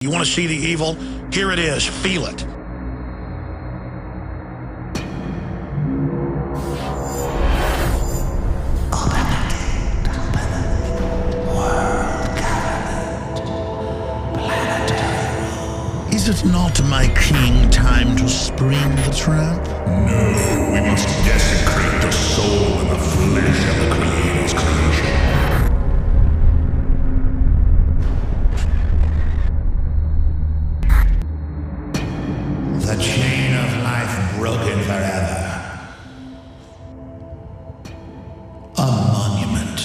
You want to see the evil? Here it is. Feel it. Is it not, my king, time to spring the trap? No, we must desecrate the soul and the flesh of the Creator's creation. The chain of life broken forever. A monument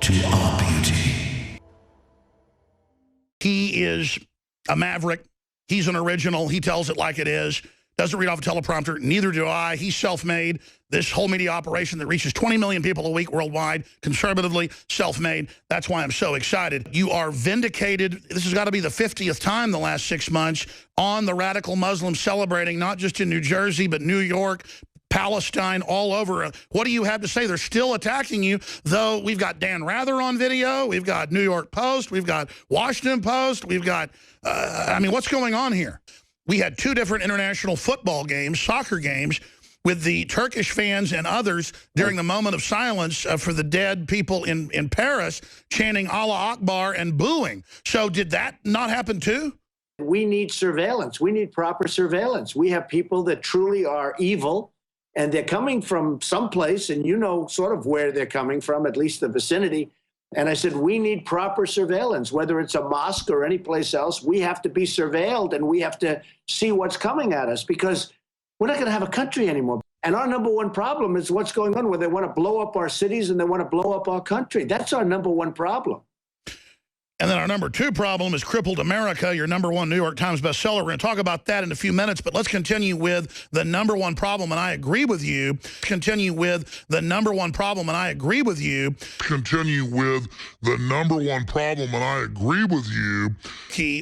to our beauty. He is a maverick. He's an original. He tells it like it is. Doesn't read off a teleprompter. Neither do I. He's self-made. This whole media operation that reaches 20 million people a week worldwide, conservatively, self-made. That's why I'm so excited. You are vindicated. This has got to be the 50th time the last 6 months on the radical Muslims celebrating, not just in New Jersey, but New York, Palestine, all over. What do you have to say? They're still attacking you, though we've got Dan Rather on video. We've got New York Post. We've got Washington Post. We've got, I mean, what's going on here? We had 2 different international football games, soccer games, with the Turkish fans and others during the moment of silence for the dead people in Paris, chanting Allah Akbar and booing. So did that not happen too? We need surveillance. We need proper surveillance. We have people that truly are evil, and they're coming from someplace, and you know sort of where they're coming from, at least the vicinity. And I said, we need proper surveillance, whether it's a mosque or any place else. We have to be surveilled, and we have to see what's coming at us, because we're not going to have a country anymore. And our number one problem is what's going on, where they want to blow up our cities and they want to blow up our country. That's our number one problem. And then our number 2 problem is crippled America, your number 1 New York Times bestseller. We're going to talk about that in a few minutes, but let's continue with the number 1 problem, and I agree with you. Continue with the number 1 problem, and I agree with you. Continue with the number 1 problem, and I agree with you.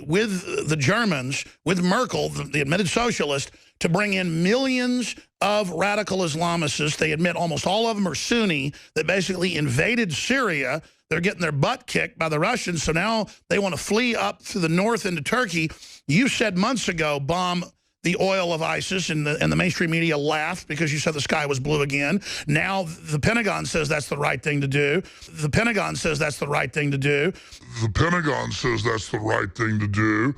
With the Germans, with Merkel, the admitted socialist, to bring in millions of radical Islamists. They admit almost all of them are Sunni, that basically invaded Syria. They're getting their butt kicked by the Russians, so now they want to flee up to the north into Turkey. You said months ago, bomb the oil of ISIS, and the mainstream media laughed because you said the sky was blue again. Now the Pentagon says that's the right thing to do. The Pentagon says that's the right thing to do. The Pentagon says that's the right thing to do.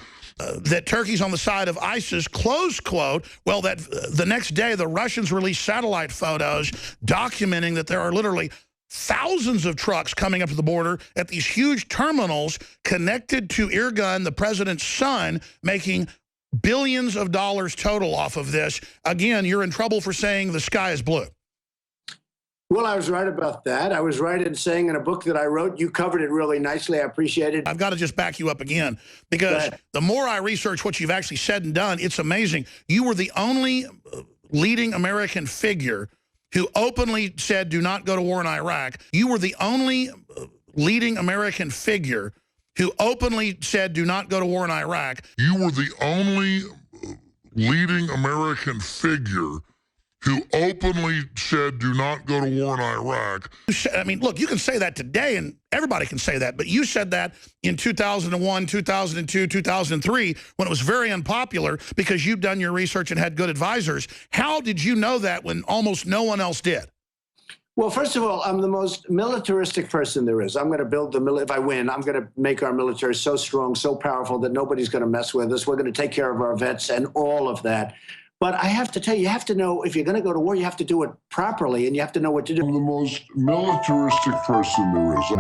That Turkey's on the side of ISIS, close quote. Well, that the next day, the Russians released satellite photos documenting that there are literally thousands of trucks coming up to the border at these huge terminals connected to Erdogan, the president's son, making billions of dollars total off of this. Again, you're in trouble for saying the sky is blue. Well, I was right about that. I was right in saying in a book that I wrote, you covered it really nicely. I appreciate it. I've got to just back you up again, because the more I research what you've actually said and done, it's amazing. You were the only leading American figure who openly said, do not go to war in Iraq. You were the only leading American figure who openly said, do not go to war in Iraq. You were the only leading American figure who openly said, do not go to war in Iraq. I mean, look, you can say that today, and everybody can say that, but you said that in 2001, 2002, 2003, when it was very unpopular because you'd done your research and had good advisors. How did you know that when almost no one else did? Well, first of all, I'm the most militaristic person there is. I'm going to build if I win, I'm going to make our military so strong, so powerful that nobody's going to mess with us. We're going to take care of our vets and all of that. But I have to tell you, you have to know, if you're going to go to war, you have to do it properly, and you have to know what to do. I'm the most militaristic person there is. I'm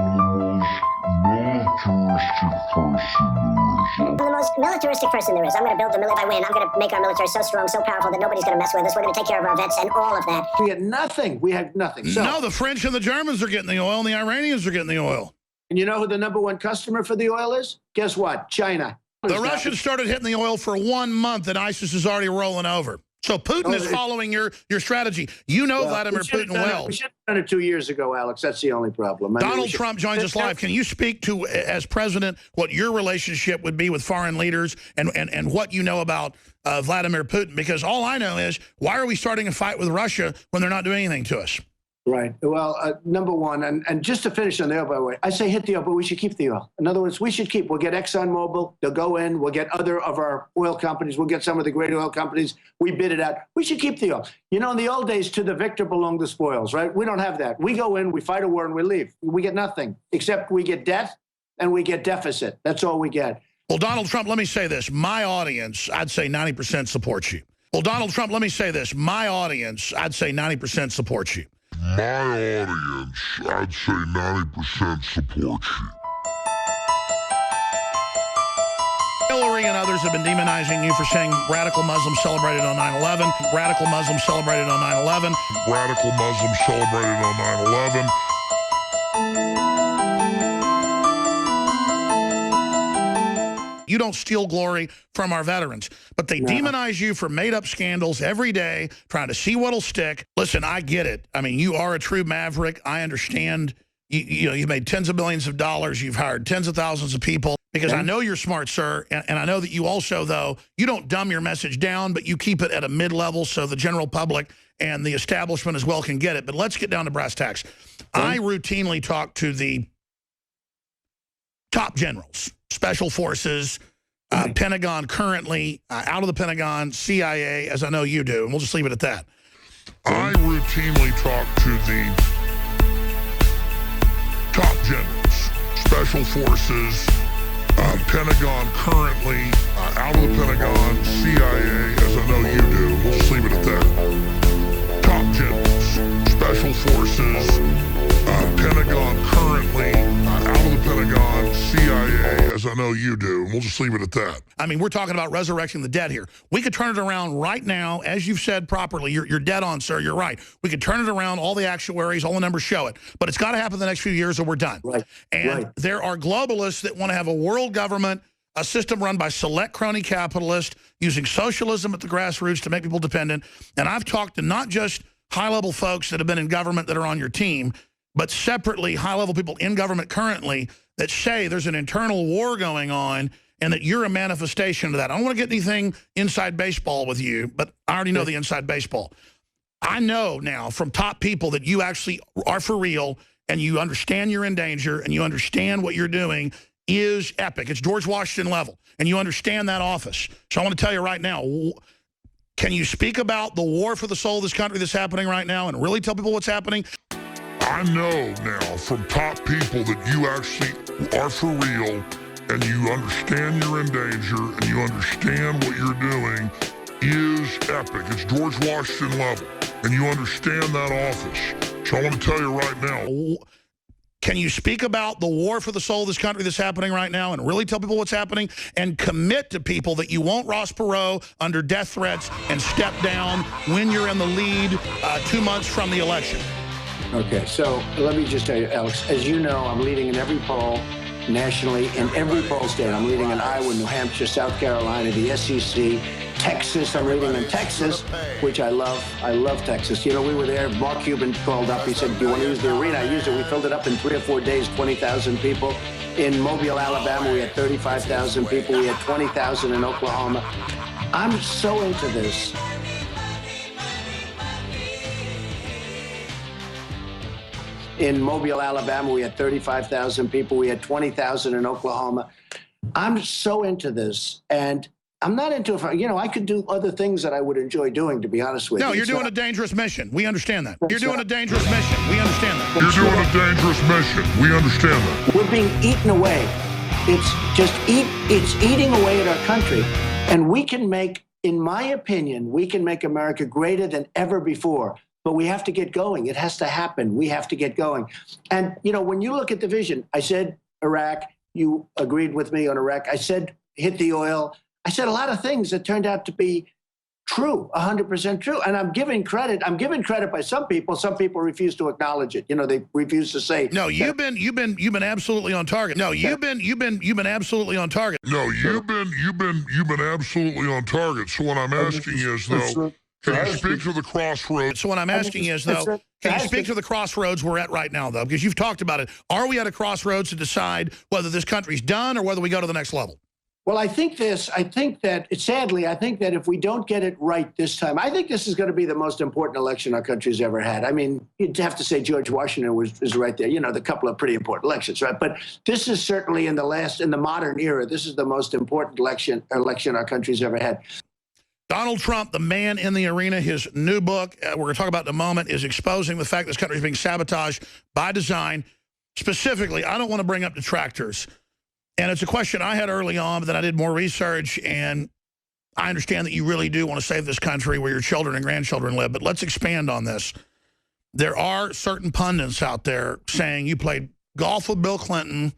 the most militaristic person there is. I'm going to build if I win, I'm going to make our military so strong, so powerful that nobody's going to mess with us. We're going to take care of our vets and all of that. We had nothing. We had nothing. So, no, the French and the Germans are getting the oil, and the Iranians are getting the oil. And you know who the number 1 customer for the oil is? Guess what? China. The Russians started hitting the oil for 1 month, and ISIS is already rolling over. So Putin is following your strategy. You know Vladimir Putin well. We should have done it 2 years ago, Alex. That's the only problem. Donald Trump joins us live. Can you speak to, as president, what your relationship would be with foreign leaders and what you know about Vladimir Putin? Because all I know is, why are we starting a fight with Russia when they're not doing anything to us? Right. Well, number one, and just to finish on the oil, by the way, I say hit the oil, but we should keep the oil. In other words, we should keep. We'll get ExxonMobil. They'll go in. We'll get other of our oil companies. We'll get some of the great oil companies. We bid it out. We should keep the oil. You know, in the old days, to the victor belong the spoils, right? We don't have that. We go in, we fight a war, and we leave. We get nothing, except we get debt and we get deficit. That's all we get. Well, Donald Trump, let me say this. My audience, I'd say 90% supports you. Well, Donald Trump, let me say this. My audience, I'd say 90% supports you. My audience, I'd say 90% supports you. Hillary and others have been demonizing you for saying radical Muslims celebrated on 9/11. Radical Muslims celebrated on 9/11. Radical Muslims celebrated on 9/11. You don't steal glory from our veterans, but they demonize you for made-up scandals every day, trying to see what'll stick. Listen, I get it. I mean, you are a true maverick. I understand. You know, you've made tens of millions of dollars. You've hired tens of thousands of people because I know you're smart, sir. And I know that you also, though, you don't dumb your message down, but you keep it at a mid-level so the general public and the establishment as well can get it. But let's get down to brass tacks. I routinely talk to the top generals, special forces, Pentagon currently, out of the Pentagon, CIA, as I know you do. And we'll just leave it at that. I routinely talk to the top generals, special forces, Pentagon currently, out of the Pentagon, CIA, as I know you do. We'll just leave it at that. Top generals, special forces, Pentagon currently, out of the Pentagon, CIA, as I know you do. We'll just leave it at that. I mean, we're talking about resurrecting the dead here. We could turn it around right now, as you've said properly. You're dead on, sir. You're right. We could turn it around. All the actuaries, all the numbers show it. But it's got to happen the next few years or we're done. Right. And there are globalists that want to have a world government, a system run by select crony capitalists, using socialism at the grassroots to make people dependent. And I've talked to not just high-level folks that have been in government that are on your team, but separately high-level people in government currently that say there's an internal war going on and that you're a manifestation of that. I don't want to get anything inside baseball with you, but I already know the inside baseball. I know now from top people that you actually are for real and you understand you're in danger and you understand what you're doing is epic. It's George Washington level, and you understand that office. So I want to tell you right now, can you speak about the war for the soul of this country that's happening right now and really tell people what's happening? I know now from top people that you actually are for real and you understand you're in danger and you understand what you're doing is epic. It's George Washington level, and you understand that office. So I want to tell you right now. Can you speak about the war for the soul of this country that's happening right now and really tell people what's happening and commit to people that you won't Ross Perot under death threats and step down when you're in the lead 2 months from the election? Okay, so let me just tell you, Alex, as you know, I'm leading in every poll nationally, in every poll state. I'm leading in Iowa, New Hampshire, South Carolina, the SEC, Texas. I'm leading in Texas, which I love. I love Texas. You know, we were there. Mark Cuban called up. He said, do you want to use the arena? I used it. We filled it up in 3 or 4 days, 20,000 people. In Mobile, Alabama, we had 35,000 people. We had 20,000 in Oklahoma. I'm so into this. In Mobile, Alabama, we had 35,000 people. We had 20,000 in Oklahoma. I'm so into this. And I'm not into it. You know, I could do other things that I would enjoy doing, to be honest with you. No, you're doing a dangerous mission. We understand that. You're doing a dangerous mission. We understand that. You're doing a dangerous mission. We understand that. We're being eaten away. It's eating away at our country. And we can make, in my opinion, we can make America greater than ever before. But we have to get going. It has to happen. We have to get going. And, you know, when you look at the vision, I said Iraq, you agreed with me on Iraq. I said hit the oil. I said a lot of things that turned out to be true, 100% true. And I'm giving credit. I'm given credit by some people. Some people refuse to acknowledge it. You know, they refuse to say. No, you've been absolutely on target. No, you've been absolutely on target. No, you've been absolutely on target. So what I'm asking is, though, can you speak to the crossroads? So what I'm asking is, though, can you speak to the crossroads we're at right now, though? Because you've talked about it. Are we at a crossroads to decide whether this country's done or whether we go to the next level? Well, I think that if we don't get it right this time, I think this is going to be the most important election our country's ever had. I mean, you'd have to say George Washington is right there, the couple of pretty important elections, right? But this is certainly in the modern era, this is the most important election our country's ever had. Donald Trump, the man in the arena, his new book, we're going to talk about in a moment, is exposing the fact this country is being sabotaged by design. Specifically, I don't want to bring up detractors. And it's a question I had early on, but then I did more research, and I understand that you really do want to save this country where your children and grandchildren live, but let's expand on this. There are certain pundits out there saying you played golf with Bill Clinton,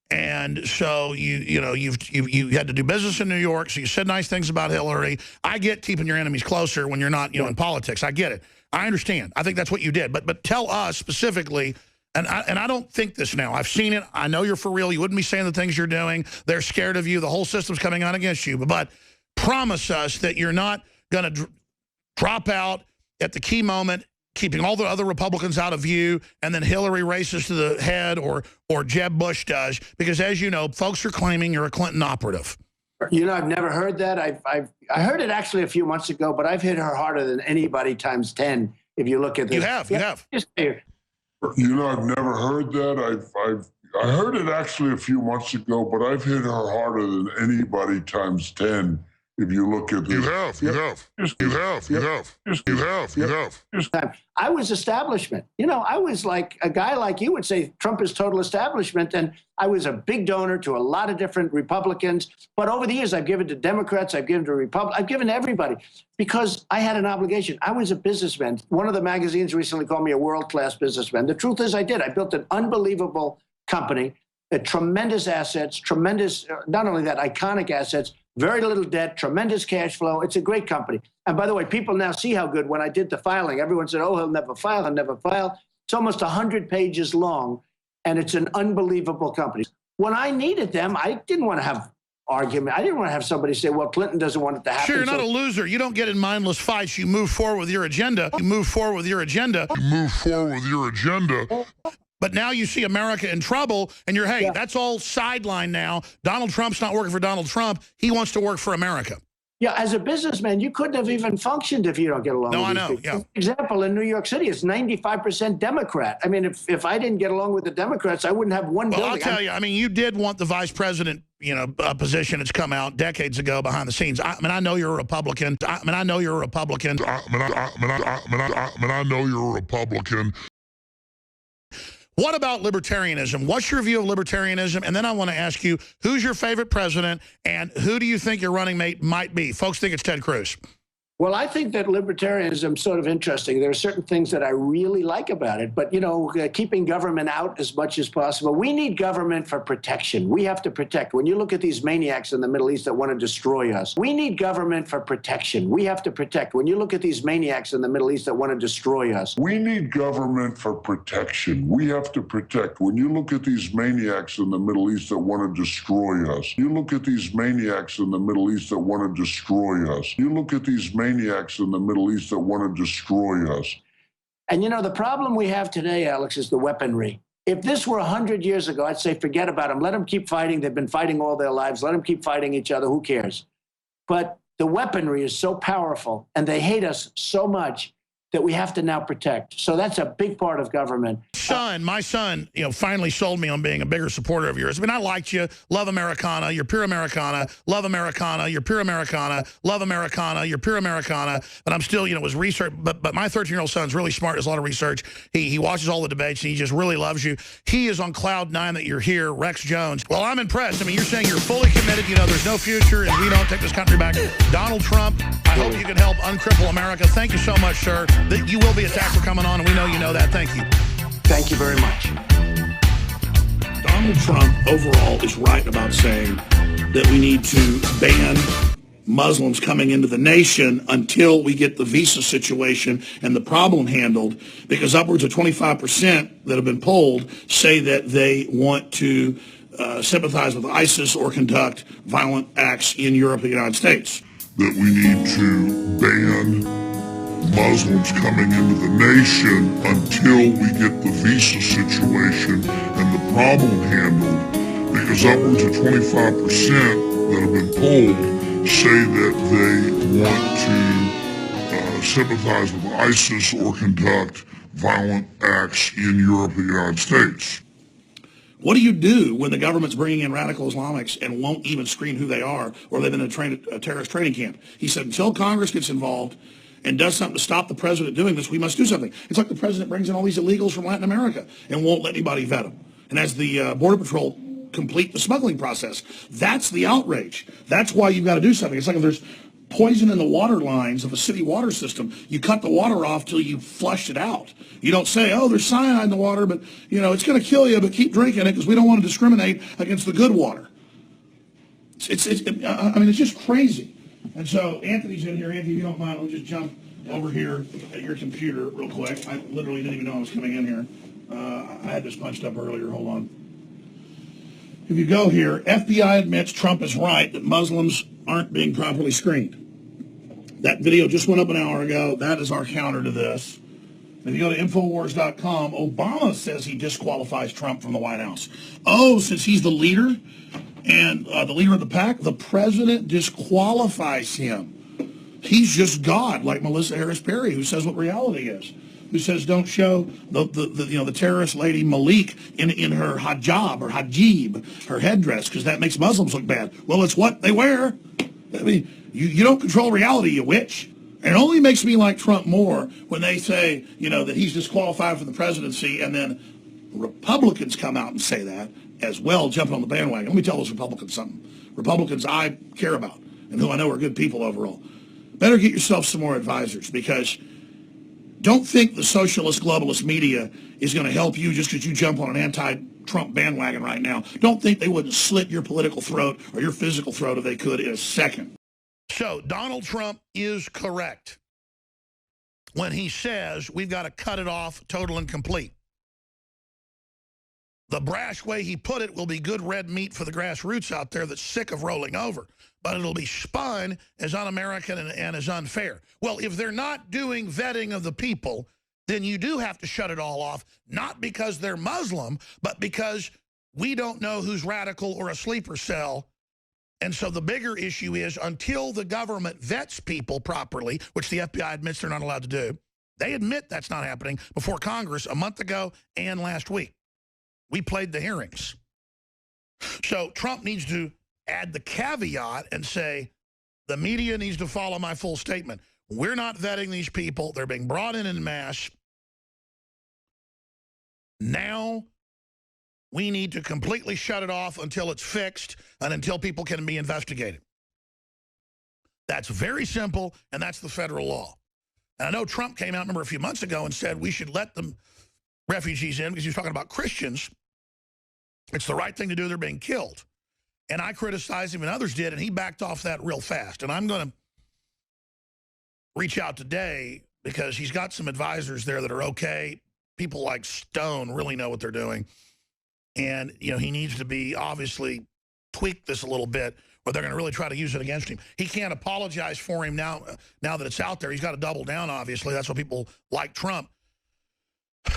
and so you had to do business in New York, so you said nice things about Hillary. I get keeping your enemies closer when you're not, in politics. I get it. I understand. I think that's what you did. But tell us specifically. And I don't think this now. I've seen it. I know you're for real. You wouldn't be saying the things you're doing. They're scared of you. The whole system's coming out against you. But promise us that you're not going to drop out at the key moment, keeping all the other Republicans out of view, and then Hillary races to the head or Jeb Bush does. Because as you know, folks are claiming you're a Clinton operative. I've never heard that. I heard it actually a few months ago, but I've hit her harder than anybody times 10 if you look at this. You have. I've never heard that. I heard it actually a few months ago, but I've hit her harder than anybody times 10. If you look at this. You have. I was establishment. I was like a guy like you would say Trump is total establishment. And I was a big donor to a lot of different Republicans. But over the years, I've given to Democrats, I've given to Republicans, I've given to everybody because I had an obligation. I was a businessman. One of the magazines recently called me a world-class businessman. The truth is I did. I built an unbelievable company, tremendous assets, not only that, iconic assets, very little debt, tremendous cash flow. It's a great company. And by the way, people now see how good. When I did the filing, everyone said, oh, he'll never file, he'll never file. It's almost 100 pages long, and it's an unbelievable company. When I needed them, I didn't want to have argument. I didn't want to have somebody say, well, Clinton doesn't want it to happen. Sure, you're not a loser. You don't get in mindless fights. You move forward with your agenda. But now you see America in trouble, and you're, hey, that's all sidelined now. Donald Trump's not working for Donald Trump. He wants to work for America. Yeah, as a businessman, you couldn't have even functioned if you don't get along with I these know, people. yeah. For example, in New York City, it's 95% Democrat. I mean, if I didn't get along with the Democrats, I wouldn't have one building. Well, I'll tell you, you did want the vice president, position. It's come out decades ago behind the scenes. I know you're a Republican. What about libertarianism? What's your view of libertarianism? And then I want to ask you, who's your favorite president, and who do you think your running mate might be? Folks think it's Ted Cruz. Well, I think that libertarianism is sort of interesting. There are certain things that I really like about it, but, keeping government out as much as possible. We need government for protection. We have to protect. When you look at these maniacs in the Middle East that want to destroy us, we need government for protection. We have to protect. When you look at these maniacs in the Middle East that want to destroy us. We need government for protection. We have to protect. When you look at these maniacs in the Middle East that want to destroy us, you look at these maniacs in the Middle East that want to destroy us. You look at these maniacs in the Middle East that want to destroy us. And the problem we have today, Alex, is the weaponry. If this were 100 years ago, I'd say forget about them. Let them keep fighting. They've been fighting all their lives. Let them keep fighting each other. Who cares? But the weaponry is so powerful, and they hate us so much that we have to now protect. So that's a big part of government. My son, finally sold me on being a bigger supporter of yours. I liked you, love Americana, you're pure Americana, love Americana, you're pure Americana, love Americana, you're pure Americana. But I'm still, was research. But my 13-year-old son's really smart, does a lot of research. He watches all the debates, and he just really loves you. He is on cloud 9 that you're here, Rex Jones. Well, I'm impressed. You're saying you're fully committed. There's no future, and we don't take this country back. Donald Trump, I hope you can help uncripple America. Thank you so much, sir. You will be attacked for coming on, and we know you know that. Thank you. Thank you very much. Donald Trump overall is right about saying that we need to ban Muslims coming into the nation until we get the visa situation and the problem handled, because upwards of 25% that have been polled say that they want to sympathize with ISIS or conduct violent acts in Europe and the United States. That we need to ban Muslims coming into the nation until we get the visa situation and the problem handled, because upwards of 25% that have been polled say that they want to sympathize with ISIS or conduct violent acts in Europe and the United States. What do you do when the government's bringing in radical Islamics and won't even screen who they are, or they've been in a terrorist training camp? He said, until Congress gets involved and does something to stop the president doing this, we must do something. It's like the president brings in all these illegals from Latin America and won't let anybody vet them. And as the Border Patrol complete the smuggling process, that's the outrage. That's why you've got to do something. It's like if there's poison in the water lines of a city water system, you cut the water off till you flush it out. You don't say, oh, there's cyanide in the water, but it's going to kill you, but keep drinking it because we don't want to discriminate against the good water. I mean, it's just crazy. And so Anthony's in here. Anthony, if you don't mind, I'll just jump over here at your computer real quick. I literally didn't even know I was coming in here. I had this punched up earlier. Hold on. If you go here, FBI admits Trump is right that Muslims aren't being properly screened. That video just went up an hour ago. That is our counter to this. If you go to Infowars.com, Obama says he disqualifies Trump from the White House. Oh, since he's the leader and the leader of the pack, the president disqualifies him. He's just God, like Melissa Harris Perry, who says what reality is, who says don't show the terrorist lady Malik in her hijab or hajib, her headdress, because that makes Muslims look bad. Well, it's what they wear. I mean, you don't control reality, you witch. And it only makes me like Trump more when they say, that he's disqualified from the presidency, and then Republicans come out and say that as well, jumping on the bandwagon. Let me tell those Republicans something. Republicans I care about and who I know are good people overall. Better get yourself some more advisors, because don't think the socialist globalist media is going to help you just because you jump on an anti-Trump bandwagon right now. Don't think they wouldn't slit your political throat or your physical throat if they could in a second. So Donald Trump is correct when he says we've got to cut it off total and complete. The brash way he put it will be good red meat for the grassroots out there that's sick of rolling over, but it'll be spun as un-American and as unfair. Well, if they're not doing vetting of the people, then you do have to shut it all off, not because they're Muslim, but because we don't know who's radical or a sleeper cell. And so the bigger issue is, until the government vets people properly, which the FBI admits they're not allowed to do, they admit that's not happening before Congress a month ago and last week. We played the hearings. So Trump needs to add the caveat and say, the media needs to follow my full statement. We're not vetting these people. They're being brought in mass. Now we need to completely shut it off until it's fixed and until people can be investigated. That's very simple, and that's the federal law. And I know Trump came out, remember, a few months ago and said we should let the refugees in because he was talking about Christians. It's the right thing to do. They're being killed. And I criticized him, and others did, and he backed off that real fast. And I'm going to reach out today because he's got some advisors there that are okay. People like Stone really know what they're doing. And, he needs to be obviously tweak this a little bit, or they're going to really try to use it against him. He can't apologize for him now that it's out there. He's got to double down, obviously. That's why people like Trump.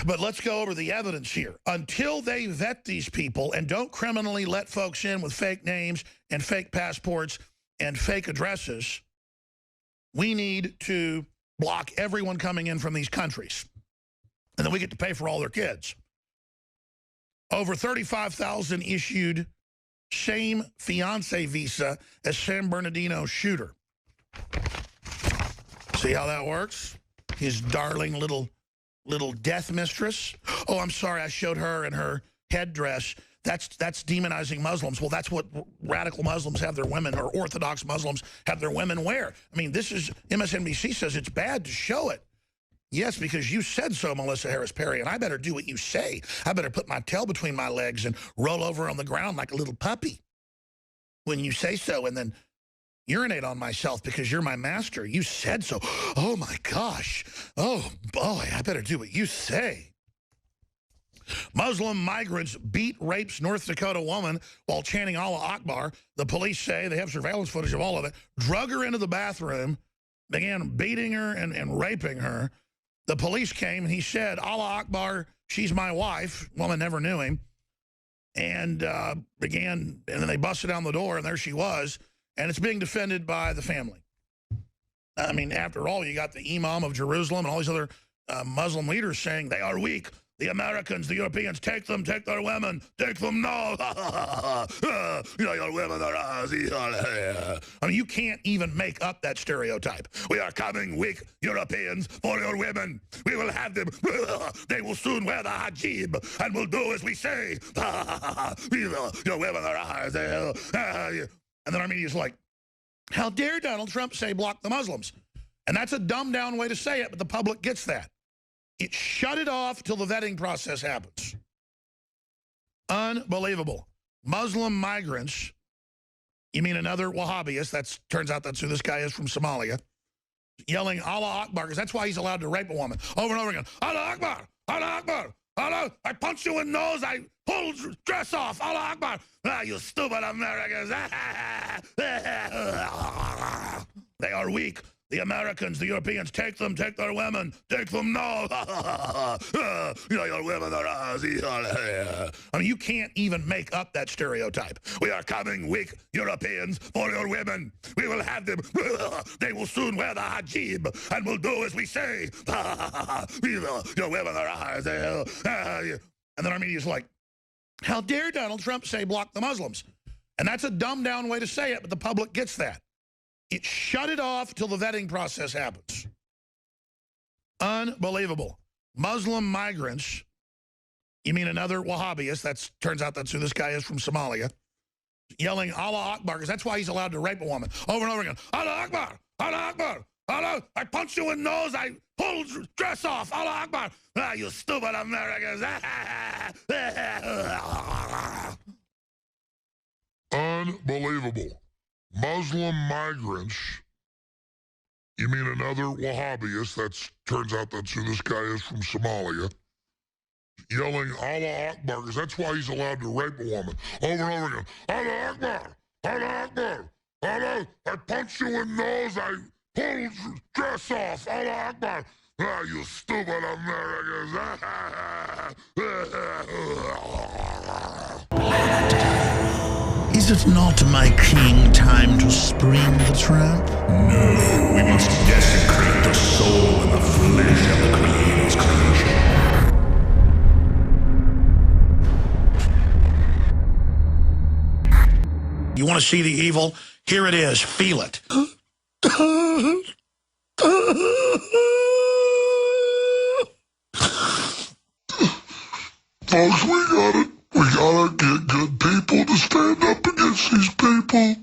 But let's go over the evidence here. Until they vet these people and don't criminally let folks in with fake names and fake passports and fake addresses, we need to block everyone coming in from these countries. And then we get to pay for all their kids. Over 35,000 issued same fiancé visa as San Bernardino shooter. See how that works? His darling little death mistress. Oh, I'm sorry, I showed her in her headdress. That's demonizing Muslims. Well, that's what radical Muslims have their women, or Orthodox Muslims have their women wear. I mean, this is, MSNBC says it's bad to show it. Yes, because you said so, Melissa Harris Perry, and I better do what you say. I better put my tail between my legs and roll over on the ground like a little puppy when you say so, and then urinate on myself because you're my master. You said so. Oh, my gosh. Oh, boy, I better do what you say. Muslim migrants beat, rapes North Dakota woman while chanting Allah Akbar. The police say they have surveillance footage of all of it. Drug her into the bathroom, began beating her and raping her. The police came, and he said, Allah Akbar, she's my wife. Woman never knew him. And and then they busted down the door, and there she was. and it's being defended by the family. I mean, after all, you got the Imam of Jerusalem and all these other Muslim leaders saying they are weak. The Americans, the Europeans, take them, take their women, take them now. You know, your women are... I mean, you can't even make up that stereotype. We are coming, weak Europeans, for your women. We will have them. They will soon wear the hijab and will do as we say. Your women are ours. And then our media's like, how dare Donald Trump say block the Muslims? And that's a dumbed down way to say it, but the public gets that. It shut it off till the vetting process happens. Unbelievable. Muslim migrants, you mean another Wahhabist, turns out that's who this guy is from Somalia, yelling Allah Akbar, because that's why he's allowed to rape a woman over and over again. Allah Akbar, Allah Akbar, Allah, I punch you in the nose, I pull dress off, Allah Akbar. Ah, you stupid Americans. They are weak. The Americans, the Europeans, take them, take their women, take them now. You know, your women are ours. I mean, you can't even make up that stereotype. We are coming, weak Europeans, for your women. We will have them. They will soon wear the hijab and will do as we say. Your women are ours. And then our media's like, how dare Donald Trump say block the Muslims? And that's a dumbed down way to say it, but the public gets that. It shut it off till the vetting process happens. Unbelievable. Muslim migrants, you mean another Wahhabist, turns out that's who this guy is from Somalia, yelling Allah Akbar, because that's why he's allowed to rape a woman over and over again. Allah Akbar, Allah Akbar, Allah, I punch you in the nose, I pull dress off, Allah Akbar. Ah, you stupid Americans. Unbelievable. Muslim migrants, you mean another Wahhabist, turns out that's who this guy is from Somalia, yelling Allah Akbar, because that's why he's allowed to rape a woman over and over again. Allah Akbar, Allah Akbar, Allah, I punch you in the nose, I pull dress off, Allah Akbar. Ah, you stupid Americans. Is it not, my king, time to spring the trap? No, we must desecrate the soul and the flesh of the Creator's creation. You want to see the evil? Here it is. Feel it. Folks, we gotta get good people to stand up against these people.